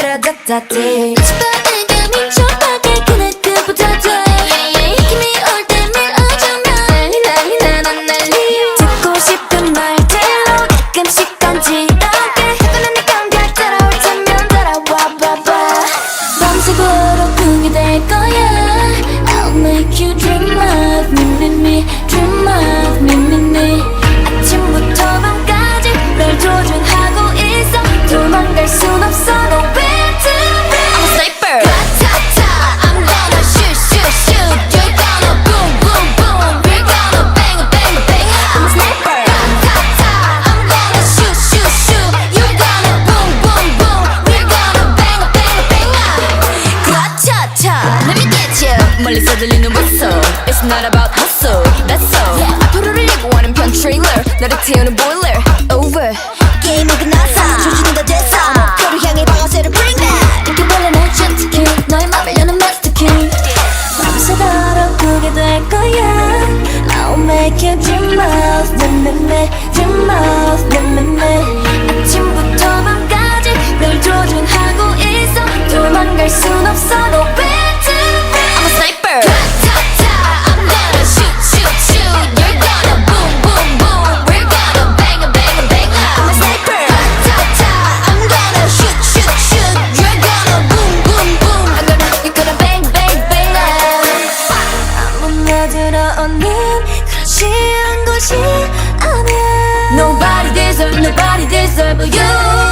따라다다다디 내가 민첩하게 그날 그보다 돼 힘이 올 때 밀어주면 난리 난리 나난 난리 듣고 싶은 말대로 가끔씩 간지럽게 하고는 내 감각 따라올 테면 따라와 봐봐 밤새도록 그게 될 거야 I'll make you dream of me, me, me dream of me, me, me 아침부터 밤까지 널 조준하고 있어 도망갈 순 없어 no way to me I'm a sniper Ta-ta-ta I'm gonna shoot, shoot, shoot You're gonna boom, boom, boom We're gonna bang, bang, bang I'm a sniper Ta-ta-ta I'm gonna shoot, shoot, shoot You're gonna boom, boom, boom We're gonna bang, bang, bang Ta-ta-ta Let me get you 멀리서 들리는 whistle It's not about hustle That's all 앞으로를 예고하는 편 trailer 나를 태우는 boiler Over 게임은 끝났어 조준은 다 됐어 목표를 향해 방아쇠를 bring back 이렇게 원래 날 jet kill 너의 맘을 여는 master kill 밤새도록 꾸게 될 거야 I'll make you dream of me, me, me dream of me, me, me 아침부터 밤까지 널 조준하고 있어 도망갈 순 없어 no way to me I'm a sniper Ta-ta-ta I'm gonna shoot, shoot, shoot You're gonna boom, boom, boom We're gonna bang, bang, bang I'm a sniper Ta-ta-ta I'm gonna shoot shoot shoot You're gonna boom, boom, boom You're gonna bang, bang, bang 아무나 들어오는 그런 쉬운 곳이 아니야 Nobody deserve you